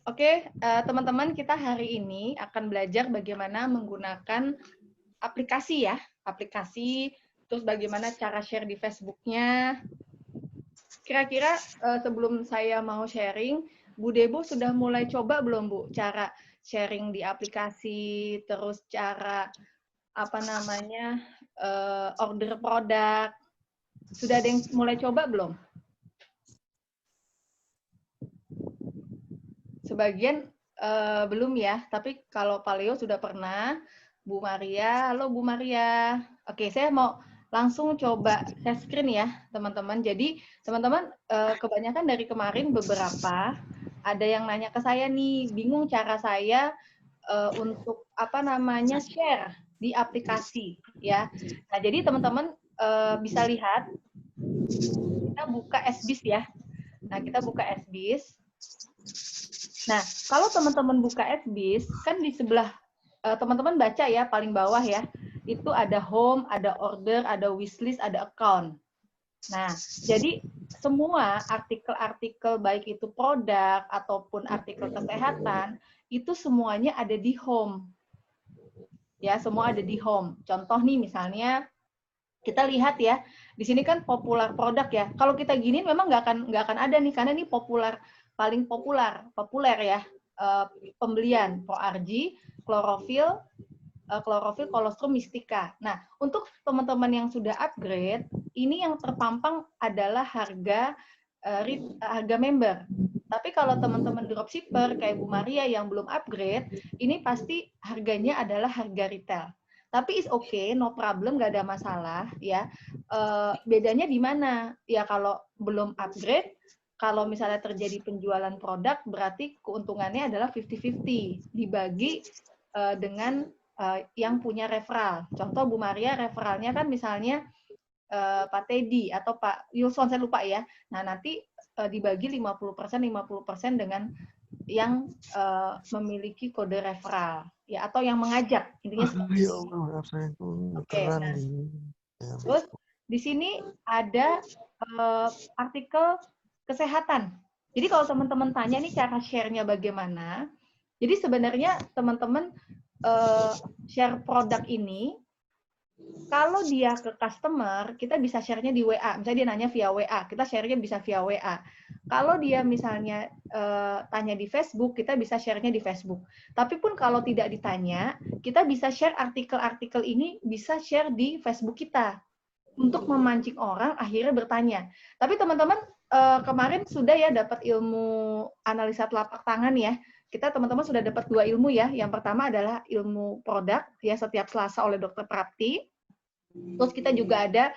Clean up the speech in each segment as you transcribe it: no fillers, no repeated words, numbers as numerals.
Oke, teman-teman, kita hari ini akan belajar bagaimana menggunakan aplikasi ya, aplikasi, terus bagaimana cara share di Facebook-nya. Kira-kira sebelum saya mau sharing, Bu Debo sudah mulai coba belum Bu, cara sharing di aplikasi, terus cara apa namanya order produk, sudah ada yang mulai coba belum? Sebagian belum ya, tapi kalau Paleo sudah pernah. Bu Maria, halo Bu Maria. Oke, saya mau langsung coba share screen ya, teman-teman. Jadi, teman-teman, kebanyakan dari kemarin beberapa ada yang nanya ke saya nih, bingung cara saya untuk apa namanya share di aplikasi ya. Nah, jadi teman-teman bisa lihat, kita buka SBIS ya. Nah, kita buka SBIS. Nah, kalau teman-teman buka SBIS, kan di sebelah teman-teman baca ya, paling bawah ya, itu ada home, ada order, ada wishlist, ada account. Nah, jadi semua artikel-artikel baik itu produk ataupun artikel kesehatan, itu semuanya ada di home. Ya, semua ada di home. Contoh nih misalnya, kita lihat ya, di sini kan populer produk ya. Kalau kita gini memang nggak akan ada nih, karena ini paling populer ya, pembelian ProRG, klorofil, kolostrum, mistika. Nah, untuk teman-teman yang sudah upgrade, ini yang terpampang adalah harga member. Tapi kalau teman-teman dropshipper kayak Bu Maria yang belum upgrade, ini pasti harganya adalah harga retail. Tapi is okay, no problem, nggak ada masalah ya. Bedanya di mana? Ya kalau belum upgrade, kalau misalnya terjadi penjualan produk, berarti keuntungannya adalah 50-50, dibagi dengan yang punya referral. Contoh Bu Maria referralnya kan misalnya Pak Teddy atau Pak Yulson, saya lupa ya. Nah, nanti dibagi 50% dengan yang memiliki kode referral ya, atau yang mengajak, intinya seperti Ya itu. Allah, maaf saya Oke, keran nah di. terus di sini ada artikel kesehatan. Jadi kalau teman-teman tanya nih cara share-nya bagaimana, jadi sebenarnya teman-teman share produk ini, kalau dia ke customer, kita bisa share-nya di WA. Misalnya dia nanya via WA, kita share-nya bisa via WA. Kalau dia misalnya tanya di Facebook, kita bisa share-nya di Facebook. Tapi pun kalau tidak ditanya, kita bisa share artikel-artikel ini, bisa share di Facebook kita untuk memancing orang akhirnya bertanya. Tapi teman-teman kemarin sudah ya dapat ilmu analisa telapak tangan ya. Kita teman-teman sudah dapat 2 ilmu ya. Yang pertama adalah ilmu produk ya, setiap Selasa oleh Dr. Prapti. Terus kita juga ada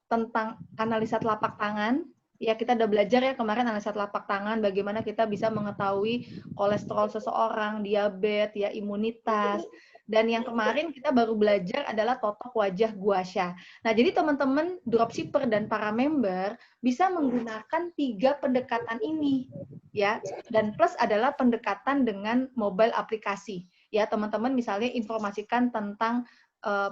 tentang analisa telapak tangan. Ya, kita udah belajar ya kemarin analisa telapak tangan, bagaimana kita bisa mengetahui kolesterol seseorang, diabetes, ya, imunitas. Dan yang kemarin kita baru belajar adalah totok wajah guasha. Nah, jadi teman-teman dropshipper dan para member bisa menggunakan 3 pendekatan ini. Ya, dan plus adalah pendekatan dengan mobile aplikasi. Ya, teman-teman misalnya informasikan tentang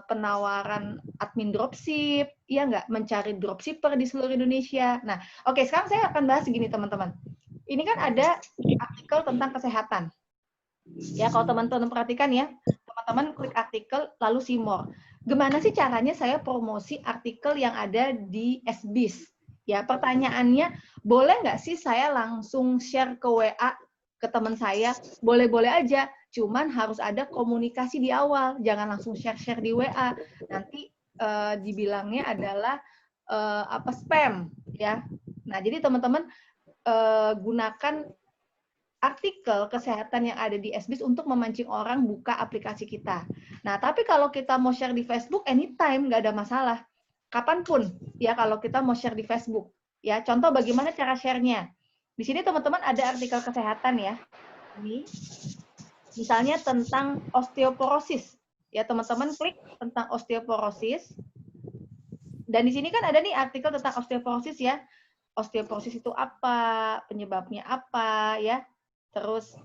penawaran admin dropship, ya nggak, mencari dropshipper di seluruh Indonesia. Nah, oke, sekarang saya akan bahas segini teman-teman. Ini kan ada artikel tentang kesehatan. Ya, kalau teman-teman perhatikan ya, teman-teman klik artikel lalu see more. Gimana sih caranya saya promosi artikel yang ada di SBIS? Ya, pertanyaannya, boleh nggak sih saya langsung share ke WA ke teman saya? Boleh-boleh aja, cuman harus ada komunikasi di awal, jangan langsung share-share di WA. Nanti dibilangnya adalah spam, ya. Nah, jadi teman-teman gunakan artikel kesehatan yang ada di SBIS untuk memancing orang buka aplikasi kita. Nah, tapi kalau kita mau share di Facebook, anytime, nggak ada masalah. Kapanpun, ya, kalau kita mau share di Facebook. Ya, contoh bagaimana cara share-nya. Di sini teman-teman ada artikel kesehatan ya. Ini, misalnya tentang osteoporosis. Ya, teman-teman klik tentang osteoporosis. Dan di sini kan ada nih artikel tentang osteoporosis ya. Osteoporosis itu apa, penyebabnya apa, ya. Terus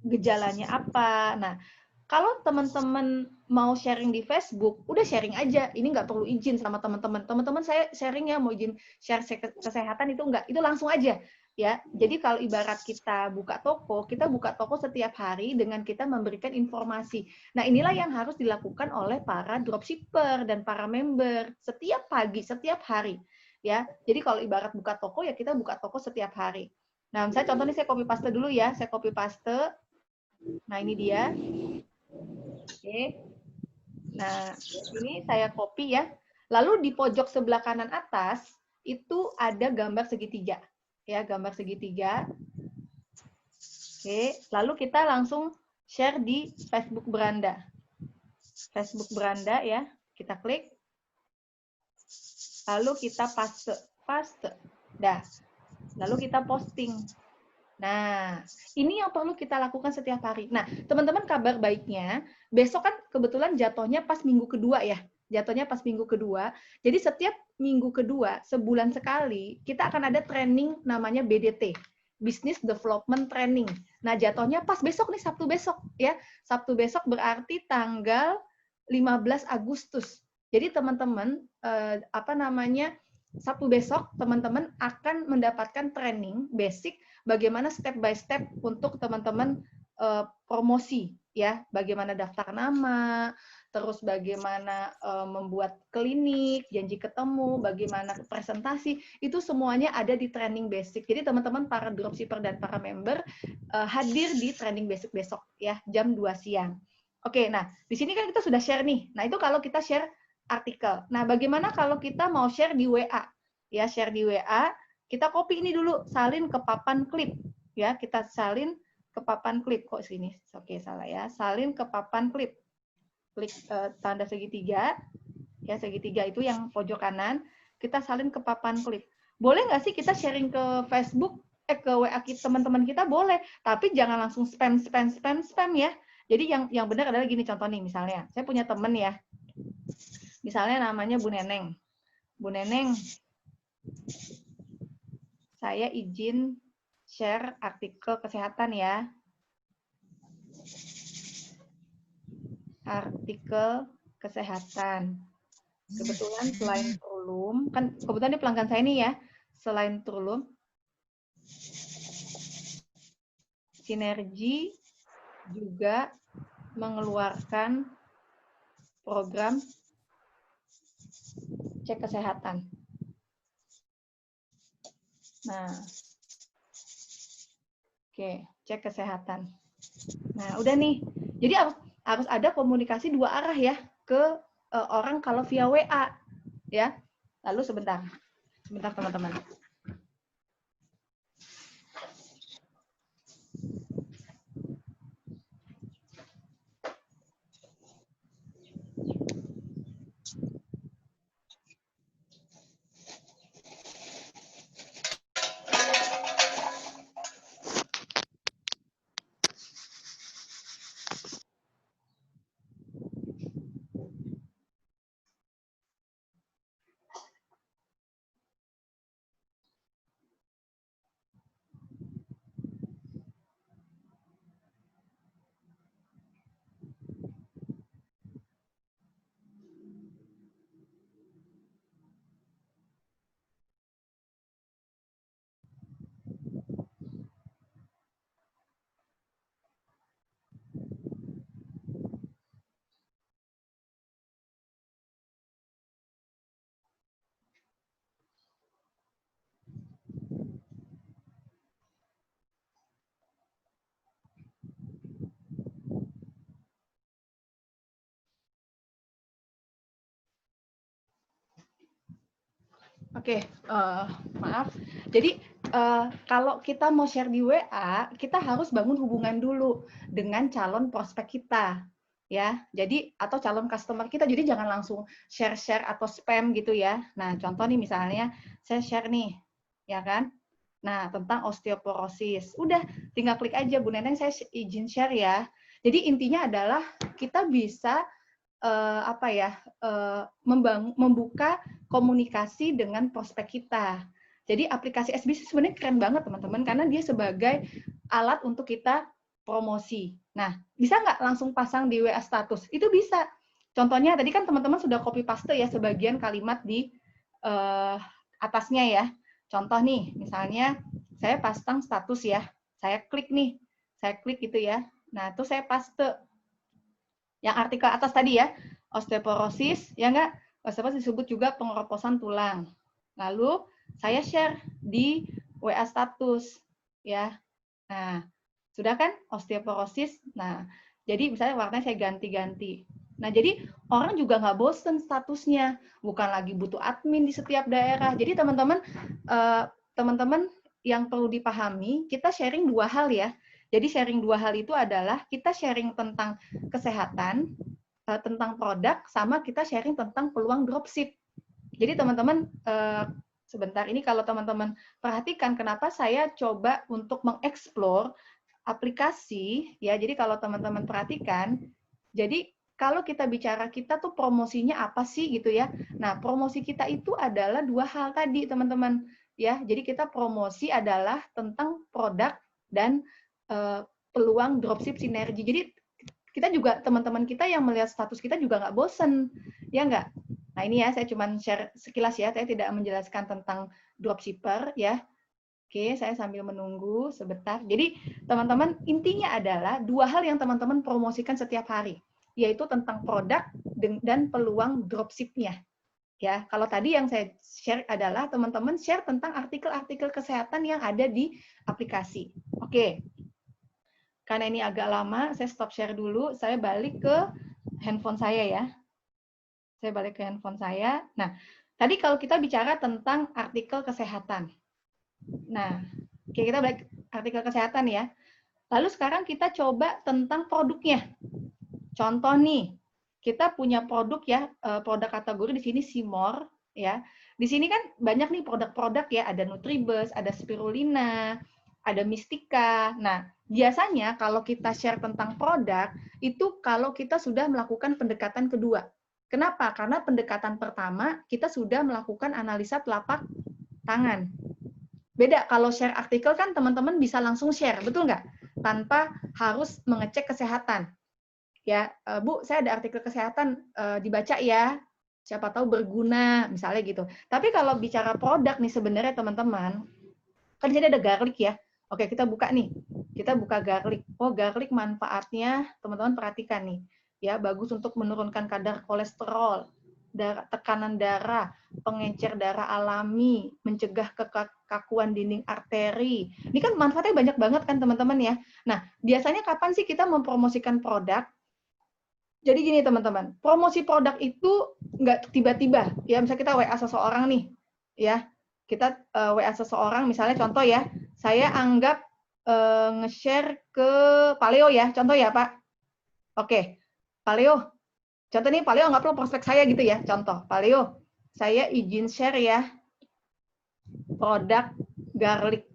gejalanya apa. Nah, kalau teman-teman mau sharing di Facebook, udah sharing aja. Ini nggak perlu izin sama teman-teman. Teman-teman saya sharing ya, mau izin share kesehatan itu nggak. Itu langsung aja. Ya, jadi kalau ibarat kita buka toko setiap hari dengan kita memberikan informasi. Nah, inilah yang harus dilakukan oleh para dropshipper dan para member setiap pagi, setiap hari. Ya, jadi kalau ibarat buka toko ya kita buka toko setiap hari. Nah, misalnya contoh nih saya copy paste dulu ya, saya copy paste. Nah, ini dia. Oke. Nah, ini saya copy ya. Lalu di pojok sebelah kanan atas itu ada gambar segitiga. Ya, gambar segitiga. Oke, lalu kita langsung share di Facebook Beranda. Facebook Beranda ya, kita klik. Lalu kita paste. Dah. Lalu kita posting. Nah, ini yang perlu kita lakukan setiap hari. Nah, teman-teman kabar baiknya, besok kan kebetulan jatuhnya pas minggu kedua ya. Jatuhnya pas minggu kedua. Jadi setiap minggu kedua, sebulan sekali, kita akan ada training namanya BDT. Business Development Training. Nah, jatuhnya pas besok nih, Sabtu besok ya. Sabtu besok berarti tanggal 15 Agustus. Jadi teman-teman, Sabtu besok teman-teman akan mendapatkan training basic bagaimana step by step untuk teman-teman promosi ya, bagaimana daftar nama, terus bagaimana membuat klinik, janji ketemu, bagaimana presentasi, itu semuanya ada di training basic. Jadi teman-teman para dropshipper dan para member hadir di training basic besok ya, jam 2 siang. Oke, nah di sini kan kita sudah share nih. Nah, itu kalau kita share artikel. Nah, bagaimana kalau kita mau share di WA? Ya, share di WA, kita copy ini dulu, salin ke papan klip. Ya, kita salin ke papan klip. Kok sini? Oke, salah ya. Salin ke papan klip. Klik tanda segitiga. Ya, segitiga itu yang pojok kanan. Kita salin ke papan klip. Boleh nggak sih kita sharing ke Facebook, ke WA teman-teman kita? Boleh. Tapi jangan langsung spam ya. Jadi yang benar adalah gini contoh nih, misalnya. Saya punya teman ya. Misalnya namanya Bu Neneng. Bu Neneng, saya izin share artikel kesehatan ya. Artikel kesehatan. Kebetulan selain Trulum, kan kebetulan ini pelanggan saya nih ya, selain Trulum, Sinergi juga mengeluarkan program cek kesehatan. Nah, oke, cek kesehatan. Nah, udah nih. Jadi harus ada komunikasi dua arah ya ke orang kalau via WA ya. Lalu sebentar teman-teman. Oke, maaf. Jadi kalau kita mau share di WA, kita harus bangun hubungan dulu dengan calon prospek kita, ya. Jadi atau calon customer kita. Jadi jangan langsung share atau spam gitu ya. Nah, contoh nih misalnya saya share nih, ya kan? Nah, tentang osteoporosis. Udah, tinggal klik aja, Bu Neneng, saya izin share ya. Jadi intinya adalah kita bisa membuka komunikasi dengan prospek kita. Jadi aplikasi SBC sebenarnya keren banget teman-teman karena dia sebagai alat untuk kita promosi. Nah, bisa nggak langsung pasang di WA status? Itu bisa. Contohnya tadi kan teman-teman sudah copy paste ya sebagian kalimat di atasnya ya. Contoh nih, misalnya saya pasang status ya. Saya klik nih. Saya klik gitu ya. Nah, itu saya paste. Yang artikel atas tadi ya. Osteoporosis, ya enggak? Osteoporosis disebut juga pengeroposan tulang. Lalu saya share di WA status ya. Nah, sudah kan osteoporosis. Nah, jadi misalnya warnanya saya ganti-ganti. Nah, jadi orang juga nggak bosen statusnya. Bukan lagi butuh admin di setiap daerah. Jadi teman-teman yang perlu dipahami, kita sharing dua hal ya. Jadi sharing dua hal itu adalah kita sharing tentang kesehatan, tentang produk, sama kita sharing tentang peluang dropship. Jadi teman-teman, sebentar ini kalau teman-teman perhatikan kenapa saya coba untuk mengeksplor aplikasi, ya jadi kalau teman-teman perhatikan, jadi kalau kita bicara kita tuh promosinya apa sih gitu ya. Nah, promosi kita itu adalah dua hal tadi teman-teman. Ya, jadi kita promosi adalah tentang produk dan peluang dropship sinergi. Jadi kita juga teman-teman kita yang melihat status kita juga nggak bosen, ya nggak? Nah ini ya saya cuma share sekilas ya, saya tidak menjelaskan tentang dropshipper ya. Oke, saya sambil menunggu sebentar. Jadi teman-teman intinya adalah dua hal yang teman-teman promosikan setiap hari, yaitu tentang produk dan peluang dropship-nya. Ya, kalau tadi yang saya share adalah teman-teman share tentang artikel-artikel kesehatan yang ada di aplikasi. Oke. Karena ini agak lama, saya stop share dulu. Saya balik ke handphone saya ya. Saya balik ke handphone saya. Nah, tadi kalau kita bicara tentang artikel kesehatan. Nah, oke, kita balik artikel kesehatan ya. Lalu sekarang kita coba tentang produknya. Contoh nih, kita punya produk ya, produk kategori di sini Simor ya. Di sini kan banyak nih produk-produk ya, ada Nutribus, ada Spirulina, ada Mistika. Nah, biasanya kalau kita share tentang produk, itu kalau kita sudah melakukan pendekatan kedua. Kenapa? Karena pendekatan pertama, kita sudah melakukan analisa telapak tangan. Beda, kalau share artikel kan teman-teman bisa langsung share, betul nggak? Tanpa harus mengecek kesehatan. Ya, Bu, saya ada artikel kesehatan, dibaca ya, siapa tahu berguna, misalnya gitu. Tapi kalau bicara produk nih sebenarnya teman-teman, kan di sini ada garlic ya. Oke, kita buka nih. Kita buka garlic. Oh, garlic manfaatnya teman-teman perhatikan nih. Ya, bagus untuk menurunkan kadar kolesterol, tekanan darah, pengencer darah alami, mencegah kekakuan dinding arteri. Ini kan manfaatnya banyak banget kan teman-teman ya. Nah, biasanya kapan sih kita mempromosikan produk? Jadi gini teman-teman, promosi produk itu nggak tiba-tiba. Ya, misalnya kita WA seseorang nih, ya. Kita WA seseorang, misalnya contoh ya, saya anggap nge-share ke Paleo ya, contoh ya Pak. Oke, Paleo. Contoh nih, Paleo anggaplah prospek saya gitu ya, contoh. Paleo, saya izin share ya produk garlic.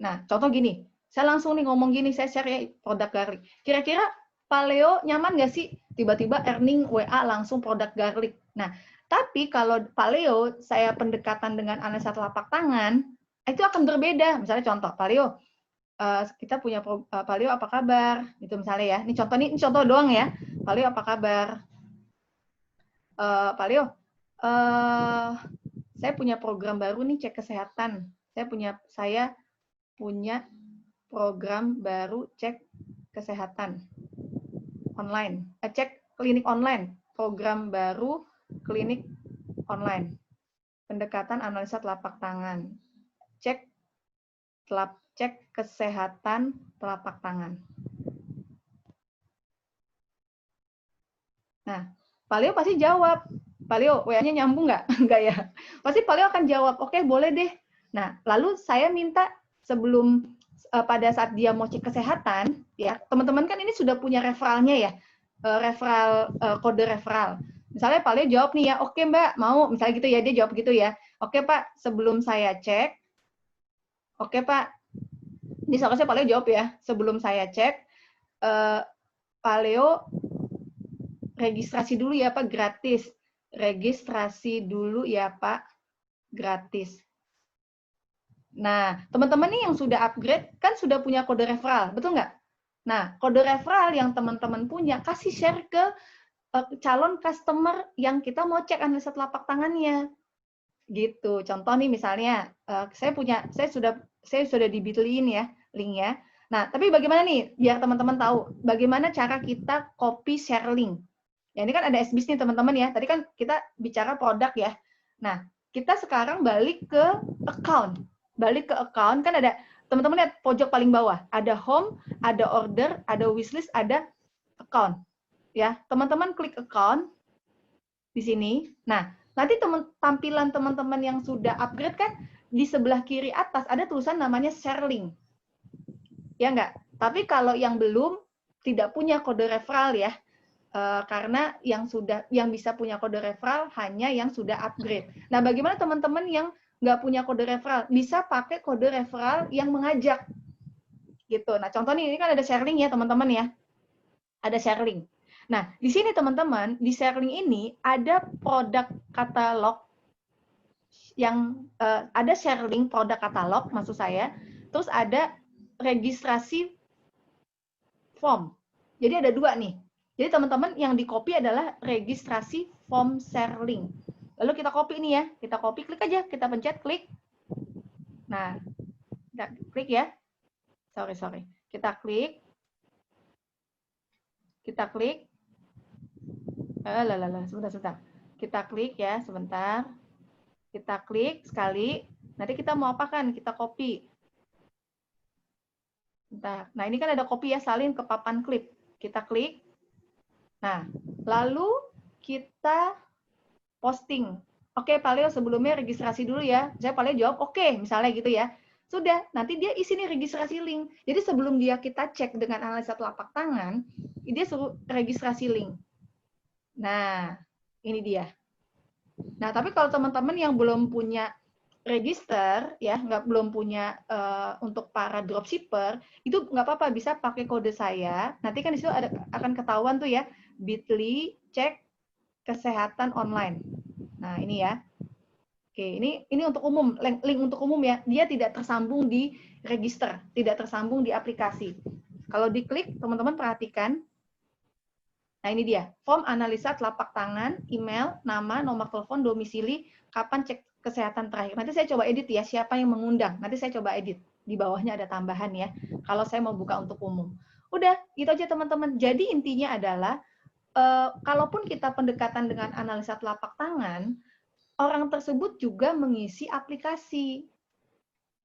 Nah, contoh gini, saya langsung nih ngomong gini, saya share ya produk garlic. Kira-kira Paleo nyaman nggak sih tiba-tiba earning WA langsung produk garlic? Nah, tapi kalau Paleo saya pendekatan dengan analisa telapak tangan, itu akan berbeda. Misalnya contoh, Paleo, kita punya Paleo apa kabar? Itu misalnya ya. Ini contoh doang ya. Paleo apa kabar? Paleo, saya punya program baru nih cek kesehatan. Saya punya program baru cek kesehatan online, cek klinik online, program baru klinik online, pendekatan analisa telapak tangan, cek kesehatan telapak tangan. Nah, Paleo pasti jawab, Paleo WA-nya nyambung nggak? Nggak ya? Pasti Paleo akan jawab, oke boleh deh. Nah, lalu saya minta sebelum pada saat dia mau cek kesehatan, ya teman-teman kan ini sudah punya referralnya ya, kode referral. Misalnya Paleo jawab nih ya, oke Mbak, mau, misalnya gitu ya, dia jawab gitu ya, oke Pak, sebelum saya cek, oke Pak, ini seharusnya Paleo jawab ya, sebelum saya cek, Paleo registrasi dulu ya Pak, gratis. Registrasi dulu ya Pak, gratis. Nah, teman-teman nih yang sudah upgrade, kan sudah punya kode referral, betul nggak? Nah, kode referral yang teman-teman punya, kasih share ke calon customer yang kita mau cek analisa telapak tangannya. Gitu. Contoh nih misalnya, saya sudah di Bitly-in ya linknya. Nah, tapi bagaimana nih biar teman-teman tahu bagaimana cara kita copy share link. Ya ini kan ada SBS nih teman-teman ya. Tadi kan kita bicara produk ya. Nah, kita sekarang balik ke account. Balik ke account kan ada teman-teman lihat pojok paling bawah, ada home, ada order, ada wishlist, ada account. Ya, teman-teman klik account di sini. Nah, nanti tampilan teman-teman yang sudah upgrade kan di sebelah kiri atas ada tulisan namanya share link. Ya enggak? Tapi kalau yang belum tidak punya kode referral ya, karena yang bisa punya kode referral hanya yang sudah upgrade. Nah, bagaimana teman-teman yang nggak punya kode referral? Bisa pakai kode referral yang mengajak. Gitu. Nah, contoh ini kan ada share link ya, teman-teman ya. Ada share link. Nah, di sini teman-teman, di share link ini ada produk katalog yang ada share link produk katalog maksud saya, terus ada registrasi form. Jadi ada dua nih. Jadi teman-teman yang di copy adalah registrasi form share link. Lalu kita copy ini ya, kita copy, klik aja, kita pencet klik. Nah, kita klik ya. Sorry. Kita klik. Sebentar. Kita klik ya, sebentar. Kita klik sekali. Nanti kita mau apakan? Kita copy. Nah, ini kan ada copy ya, salin ke papan klip. Kita klik. Nah, lalu kita posting. Oke, Pak Leo sebelumnya registrasi dulu ya. Saya Pak Leo jawab oke, misalnya gitu ya. Sudah, nanti dia isi nih registrasi link. Jadi sebelum kita cek dengan analisa telapak tangan, dia suruh registrasi link. Nah, ini dia. Nah, tapi kalau teman-teman yang belum punya register, ya, belum punya untuk para dropshipper, itu nggak apa-apa, bisa pakai kode saya. Nanti kan di situ akan ketahuan tuh ya, Bitly cek kesehatan online. Nah, ini ya. Oke, ini untuk umum, link untuk umum ya. Dia tidak tersambung di register, tidak tersambung di aplikasi. Kalau diklik, teman-teman perhatikan. Nah, ini dia. Form analisa telapak tangan, email, nama, nomor telepon, domisili, kapan cek kesehatan terakhir. Nanti saya coba edit ya, siapa yang mengundang. Nanti saya coba edit. Di bawahnya ada tambahan ya, kalau saya mau buka untuk umum. Udah, gitu aja teman-teman. Jadi intinya adalah, kalaupun kita pendekatan dengan analisa telapak tangan, orang tersebut juga mengisi aplikasi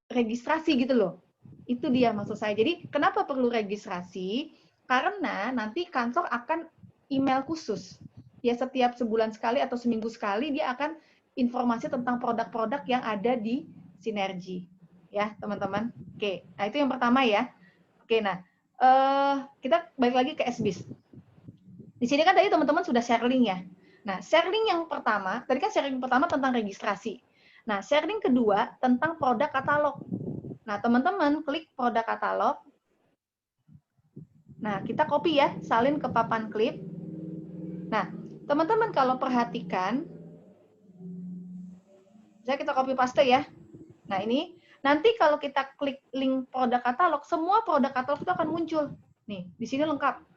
registrasi gitu loh. Itu dia maksud saya. Jadi kenapa perlu registrasi? Karena nanti kantor akan email khusus. Ya setiap sebulan sekali atau seminggu sekali dia akan informasi tentang produk-produk yang ada di Sinergi. Ya, teman-teman. Oke, nah itu yang pertama ya. Oke, nah kita balik lagi ke SBIS. Di sini kan tadi teman-teman sudah share link ya. Nah, share link yang pertama, tadi kan sharing pertama tentang registrasi. Nah, share link kedua tentang produk katalog. Nah, teman-teman klik produk katalog. Nah, kita copy ya, salin ke papan klip. Nah, teman-teman kalau perhatikan, kita copy paste ya. Nah, ini nanti kalau kita klik link produk katalog, semua produk katalog itu akan muncul. Nih, di sini lengkap.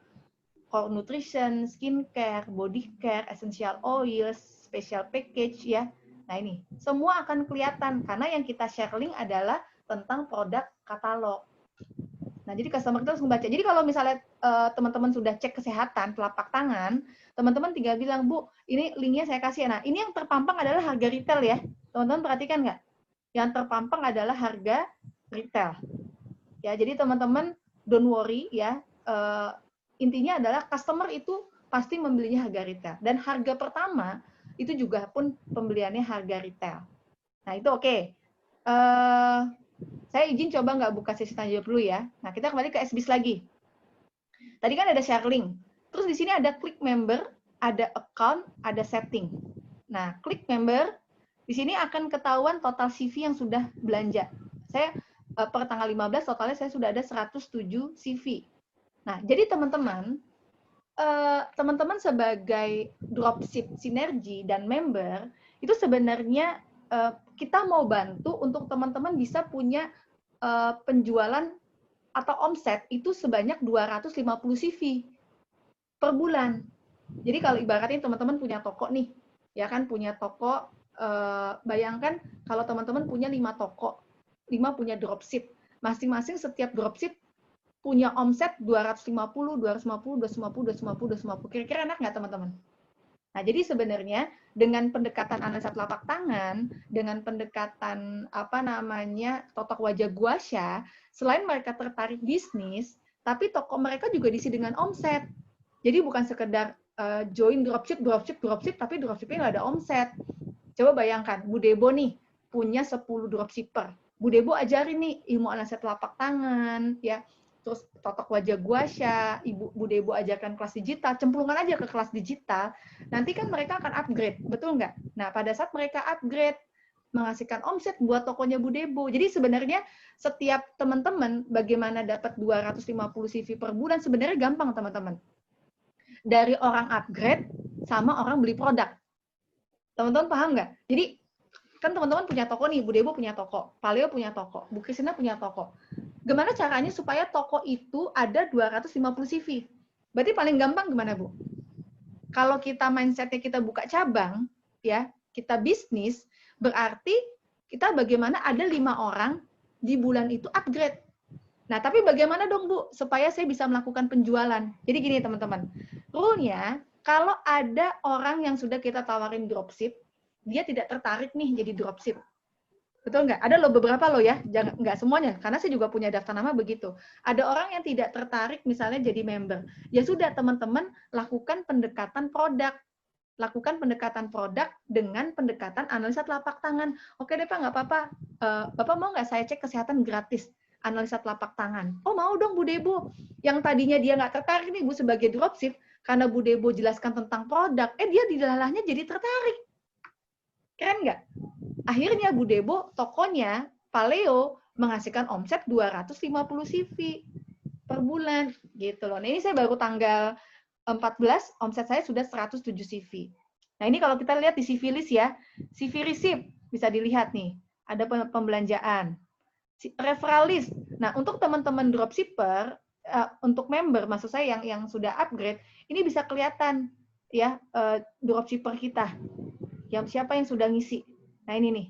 Core nutrition, skincare, body care, essential oils, special package ya. Nah, ini semua akan kelihatan karena yang kita share link adalah tentang produk katalog. Nah, jadi customer kita harus membaca. Jadi kalau misalnya teman-teman sudah cek kesehatan telapak tangan, teman-teman tinggal bilang, Bu, ini linknya saya kasih. Nah, ini yang terpampang adalah harga retail ya. Teman-teman perhatikan nggak? Yang terpampang adalah harga retail. Ya, jadi teman-teman don't worry ya. Intinya adalah customer itu pasti membelinya harga retail. Dan harga pertama itu juga pun pembeliannya harga retail. Nah, itu oke. Saya izin coba nggak buka sesi tanya jawab dulu ya. Nah, kita kembali ke SBIS lagi. Tadi kan ada share link. Terus di sini ada klik member, ada account, ada setting. Nah, klik member, di sini akan ketahuan total CV yang sudah belanja. Saya per tanggal 15 totalnya saya sudah ada 107 CV. Nah, jadi teman-teman sebagai dropship Sinergi dan member, itu sebenarnya kita mau bantu untuk teman-teman bisa punya penjualan atau omset itu sebanyak 250 CV per bulan. Jadi kalau ibaratnya teman-teman punya toko nih, ya kan punya toko bayangkan kalau teman-teman punya 5 toko, 5 punya dropship. Masing-masing setiap dropship punya omset 250, 250, 250, 250, 250. Kira-kira enak nggak teman-teman? Nah, jadi sebenarnya dengan pendekatan analisa telapak tangan, dengan pendekatan apa namanya totok wajah guasha, selain mereka tertarik bisnis, tapi toko mereka juga diisi dengan omset. Jadi bukan sekedar join dropship, tapi dropshipnya nggak ada omset. Coba bayangkan, Bu Debo nih punya 10 dropshipper. Bu Debo ajarin nih ilmu analisa telapak tangan, ya, terus totok wajah guasha, Bu Debo ajarkan kelas digital, cemplungan aja ke kelas digital, nanti kan mereka akan upgrade, betul nggak? Nah, pada saat mereka upgrade, menghasilkan omset buat tokonya Bu Debo. Jadi sebenarnya setiap teman-teman bagaimana dapat 250 CV per bulan sebenarnya gampang, teman-teman. Dari orang upgrade sama orang beli produk. Teman-teman paham nggak? Jadi kan teman-teman punya toko nih, Bu Debo punya toko, Pak Leo punya toko, Bu Kristina punya toko. Gimana caranya supaya toko itu ada 250 CV? Berarti paling gampang gimana, Bu? Kalau kita mindset-nya kita buka cabang, ya, kita bisnis, berarti kita bagaimana ada 5 orang di bulan itu upgrade. Nah, tapi bagaimana dong, Bu, supaya saya bisa melakukan penjualan? Jadi gini, teman-teman. Rule-nya, kalau ada orang yang sudah kita tawarin dropship, dia tidak tertarik nih jadi dropship. Betul nggak? Ada loh beberapa loh ya, jangan nggak semuanya, karena saya juga punya daftar nama begitu. Ada orang yang tidak tertarik misalnya jadi member. Ya sudah, teman-teman lakukan pendekatan produk. Lakukan pendekatan produk dengan pendekatan analisa telapak tangan. Oke deh Pak, nggak apa-apa. Bapak mau nggak saya cek kesehatan gratis? Analisa telapak tangan. Oh mau dong Bu Debo. Yang tadinya dia nggak tertarik nih Bu sebagai dropship, karena Bu Debo jelaskan tentang produk, dia dilalahnya jadi tertarik. Keren nggak? Akhirnya Bu Debo, tokonya, Paleo, menghasilkan omset 250 CV per bulan. Gitu loh. Nah, ini saya baru tanggal 14, omset saya sudah 107 CV. Nah, ini kalau kita lihat di CV list ya, CV receipt bisa dilihat nih, ada pembelanjaan. Referral list. Nah, untuk teman-teman dropshipper, untuk member, maksud saya yang sudah upgrade, ini bisa kelihatan ya dropshipper kita. Siapa yang sudah ngisi. Nah, ini nih.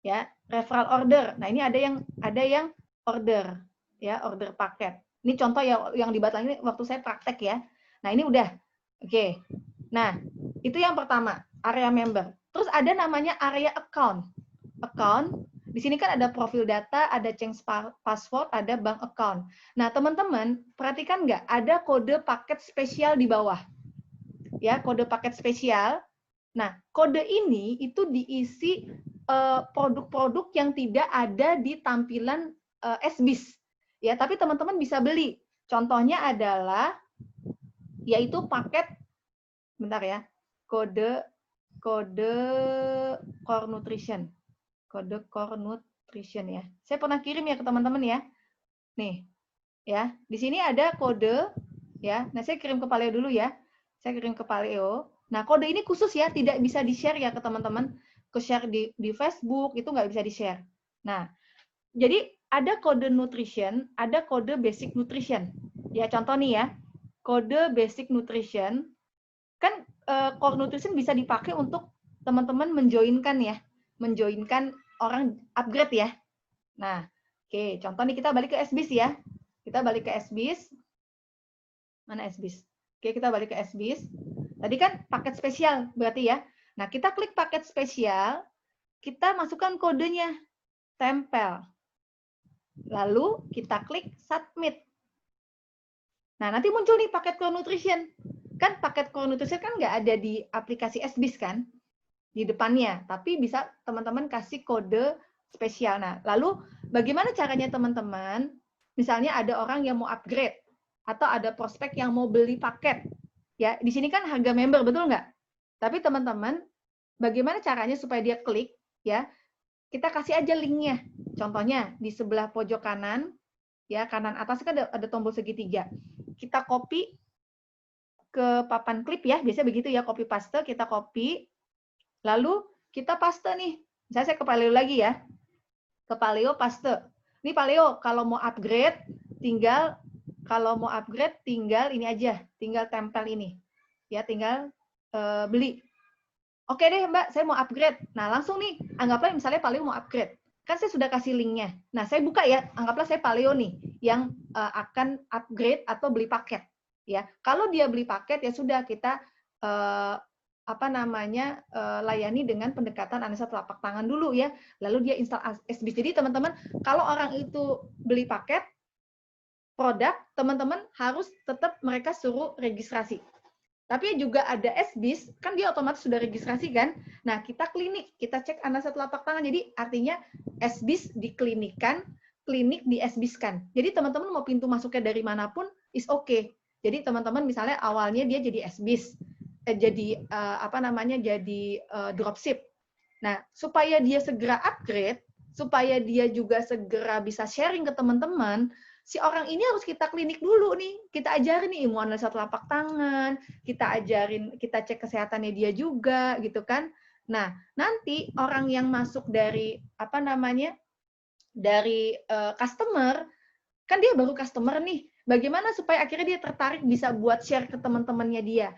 Ya, referral order. Nah, ini ada yang order ya, order paket. Ini contoh yang di Batang ini waktu saya praktek ya. Nah, ini udah. Oke. Nah, itu yang pertama, area member. Terus ada namanya area account. Account, di sini kan ada profil data, ada change password, ada bank account. Nah, teman-teman, perhatikan nggak? Ada kode paket spesial di bawah. Ya, kode paket spesial. Nah, kode ini itu diisi produk-produk yang tidak ada di tampilan SBIS. Ya, tapi teman-teman bisa beli. Contohnya adalah yaitu paket bentar ya. Kode core nutrition. Kode core nutrition ya. Saya pernah kirim ya ke teman-teman ya. Nih. Ya, di sini ada kode ya. Nah, saya kirim ke Paleo dulu ya. Saya kirim ke Paleo. Nah, kode ini khusus ya, tidak bisa di-share ya ke teman-teman. Ke-share di Facebook, itu nggak bisa di-share. Nah, jadi ada kode nutrition, ada kode basic nutrition. Ya, contoh nih ya, kode basic nutrition, kan core nutrition bisa dipakai untuk teman-teman menjoinkan ya, menjoinkan orang upgrade ya. Nah, oke, contoh nih kita balik ke SBIS ya. Kita balik ke SBIS. Mana SBIS? Oke, kita balik ke SBIS. Tadi kan paket spesial berarti ya. Nah, kita klik paket spesial, kita masukkan kodenya, tempel. Lalu kita klik submit. Nah, nanti muncul nih paket core nutrition. Kan paket core nutrition kan nggak ada di aplikasi SBIS kan? Di depannya. Tapi bisa teman-teman kasih kode spesial. Nah, lalu bagaimana caranya teman-teman? Misalnya ada orang yang mau upgrade atau ada prospek yang mau beli paket. Ya, di sini kan harga member, betul nggak? Tapi teman-teman, bagaimana caranya supaya dia klik? Ya, kita kasih aja linknya. Contohnya di sebelah pojok kanan, ya kanan atas kan ada tombol segitiga. Kita copy ke papan klip ya, biasanya begitu ya, copy paste, kita copy, lalu kita paste nih. Misalnya saya ke Paleo lagi ya, ke Paleo paste. Ini Paleo kalau mau upgrade, tinggal ini aja, tinggal tempel ini, ya tinggal beli. Oke deh Mbak, saya mau upgrade. Nah langsung nih, anggaplah misalnya Paleo mau upgrade. Kan saya sudah kasih linknya. Nah saya buka ya, anggaplah saya Paleo nih, yang akan upgrade atau beli paket. Ya, kalau dia beli paket ya sudah kita layani dengan pendekatan analisa telapak tangan dulu ya. Lalu dia install SBIS. Jadi teman-teman, kalau orang itu beli paket produk, teman-teman harus tetap mereka suruh registrasi. Tapi juga ada SBIS, kan dia otomatis sudah registrasi kan? Nah, kita klinik, kita cek analisa telapak tangan. Jadi artinya SBIS diklinikan, klinik di SBIS-kan. Jadi teman-teman mau pintu masuknya dari manapun, is okay. Jadi teman-teman misalnya awalnya dia jadi SBIS, jadi dropship. Nah, supaya dia segera upgrade, supaya dia juga segera bisa sharing ke teman-teman, si orang ini harus kita klinik dulu nih. Kita ajarin nih ilmu analisa telapak tangan, kita ajarin, kita cek kesehatannya dia juga gitu kan. Nah, nanti orang yang masuk dari customer, kan dia baru customer nih. Bagaimana supaya akhirnya dia tertarik bisa buat share ke teman-temannya dia?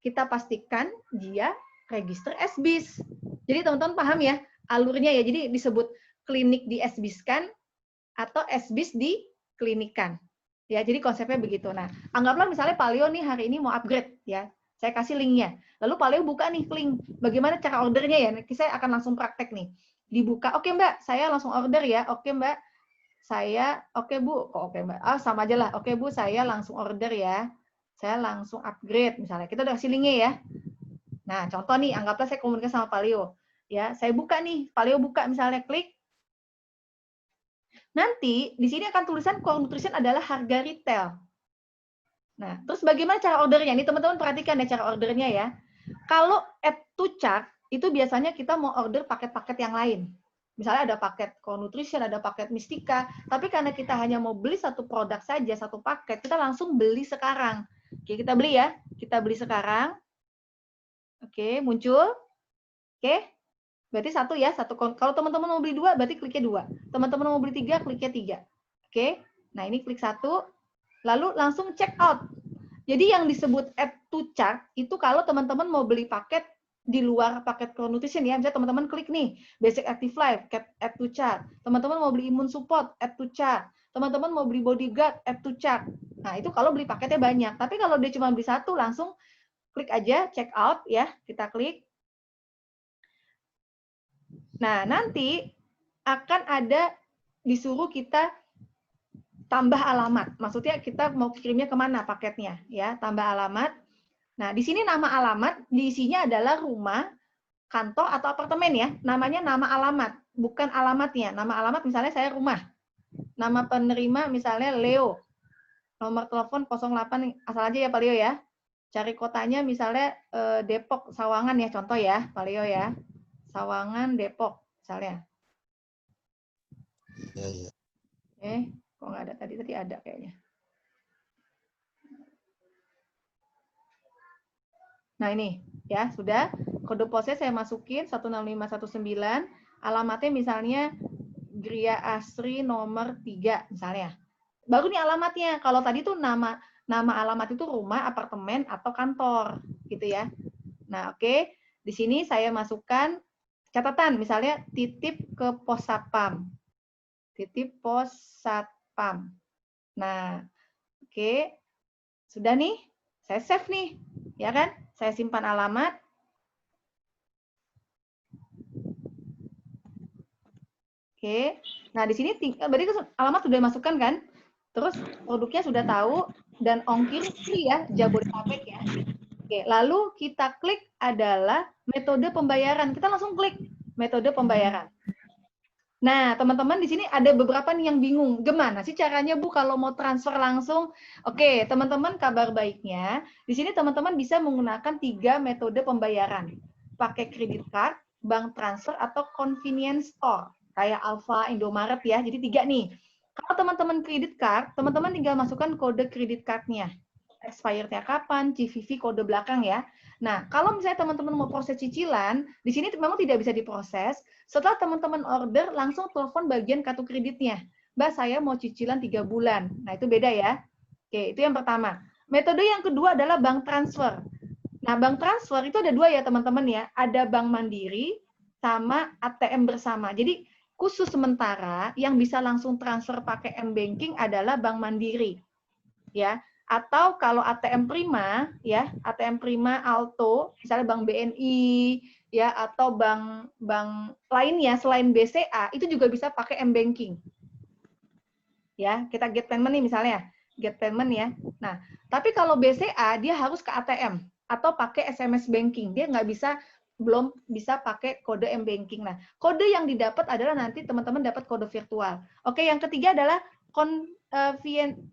Kita pastikan dia register SBIS. Jadi teman-teman paham ya alurnya ya. Jadi disebut klinik di SBIS-kan atau SBIS di klinikan. Ya, jadi konsepnya begitu. Nah, anggaplah misalnya Paleo nih hari ini mau upgrade ya. Saya kasih linknya. Lalu Paleo buka nih link. Bagaimana cara ordernya ya? Nanti saya akan langsung praktek nih. Dibuka. Oke, Mbak, saya langsung order ya. Oke, Mbak. Oke, Bu. Kok oke, Mbak? Ah, sama aja lah. Oke, Bu, saya langsung order ya. Saya langsung upgrade misalnya. Kita udah kasih linknya ya. Nah, contoh nih, anggaplah saya komunikasi sama Paleo. Ya, saya buka nih. Paleo buka misalnya, klik. Nanti di sini akan tulisan core nutrition adalah harga retail. Nah, terus bagaimana cara ordernya? Ini teman-teman perhatikan ya cara ordernya ya. Kalau add to cart itu biasanya kita mau order paket-paket yang lain. Misalnya ada paket core nutrition, ada paket Mistika, tapi karena kita hanya mau beli satu produk saja, satu paket, kita langsung beli sekarang. Oke, kita beli ya. Kita beli sekarang. Oke, muncul. Oke. Berarti satu ya, satu. Kalau teman-teman mau beli dua, berarti kliknya dua. Teman-teman mau beli tiga, kliknya tiga. Oke, nah ini klik satu, lalu langsung check out. Jadi yang disebut add to cart itu kalau teman-teman mau beli paket di luar paket core nutrition ya, misalnya teman-teman klik nih, basic active life, add to cart. Teman-teman mau beli immune support, add to cart. Teman-teman mau beli bodyguard, add to cart. Nah itu kalau beli paketnya banyak. Tapi kalau dia cuma beli satu, langsung klik aja check out ya, kita klik. Nah, nanti akan ada disuruh kita tambah alamat. Maksudnya kita mau kirimnya kemana paketnya, ya, tambah alamat. Nah, di sini nama alamat, diisinya adalah rumah, kantor, atau apartemen ya. Namanya nama alamat, bukan alamatnya. Nama alamat misalnya saya rumah. Nama penerima misalnya Leo. Nomor telepon 08, asal aja ya Pak Leo ya. Cari kotanya misalnya Depok, Sawangan ya, contoh ya Pak Leo ya. Sawangan, Depok. Misalnya. Ya. Kok nggak ada tadi ada kayaknya. Nah ini ya sudah kode posnya saya masukin 16519, alamatnya misalnya Gria Asri nomor 3 misalnya. Baru nih alamatnya. Kalau tadi tuh nama alamat itu rumah, apartemen atau kantor gitu ya. Nah oke. Di sini saya masukkan catatan misalnya titip ke pos satpam. Titip pos satpam. Nah, oke. Sudah nih, saya save nih. Ya kan? Saya simpan alamat. Oke. Nah, di sini berarti alamat sudah dimasukkan kan? Terus produknya sudah tahu dan ongkir free ya, Jabodetabek ya. Oke, lalu kita klik adalah metode pembayaran. Kita langsung klik metode pembayaran. Nah, teman-teman di sini ada beberapa nih yang bingung. Gimana sih caranya, Bu, kalau mau transfer langsung? Oke, teman-teman kabar baiknya, di sini teman-teman bisa menggunakan 3 metode pembayaran. Pakai kredit card, bank transfer, atau convenience store. Kayak Alfa, Indomaret ya. Jadi 3 nih. Kalau teman-teman kredit card, teman-teman tinggal masukkan kode kredit card-nya. Expired-nya kapan, CVV kode belakang ya. Nah, kalau misalnya teman-teman mau proses cicilan, di sini memang tidak bisa diproses. Setelah teman-teman order, langsung telepon bagian kartu kreditnya. Mbak, saya mau cicilan 3 bulan. Nah, itu beda ya. Oke, itu yang pertama. Metode yang kedua adalah bank transfer. Nah, bank transfer itu ada dua ya teman-teman ya. Ada Bank Mandiri sama ATM bersama. Jadi khusus sementara yang bisa langsung transfer pakai M-Banking adalah Bank Mandiri. Ya. Atau kalau ATM Prima ya, ATM Prima Alto, misalnya Bank BNI ya atau bank lainnya selain BCA itu juga bisa pakai M-Banking. Ya, kita get payment nih misalnya, get payment ya. Nah, tapi kalau BCA dia harus ke ATM atau pakai SMS banking. Dia belum bisa pakai kode M-Banking. Nah, kode yang didapat adalah nanti teman-teman dapat kode virtual. Oke, yang ketiga adalah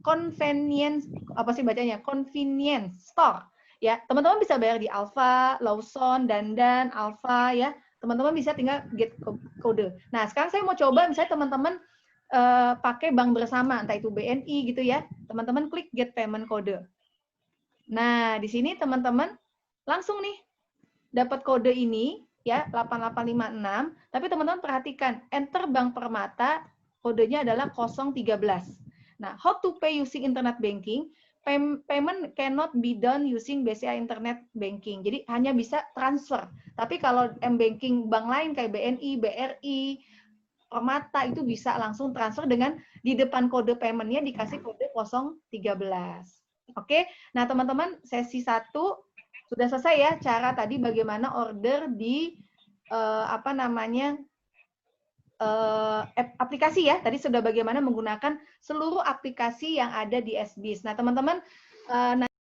convenience, apa sih bacanya? Convenience store. Ya, teman-teman bisa bayar di Alfa, Lawson, Dandan, Alfa ya. Teman-teman bisa tinggal get kode. Nah, sekarang saya mau coba misalnya teman-teman pakai bank bersama, entah itu BNI gitu ya. Teman-teman klik get payment code. Nah, di sini teman-teman langsung nih dapat kode ini ya 8856, tapi teman-teman perhatikan enter Bank Permata, kodenya adalah 013. Nah, how to pay using internet banking? Payment cannot be done using BCA internet banking. Jadi hanya bisa transfer. Tapi kalau M-Banking bank lain kayak BNI, BRI, Permata itu bisa langsung transfer dengan di depan kode payment-nya dikasih kode 013. Oke, nah teman-teman sesi 1 sudah selesai ya cara tadi bagaimana order di apa namanya aplikasi ya. Tadi sudah bagaimana menggunakan seluruh aplikasi yang ada di SBIS. Nah teman-teman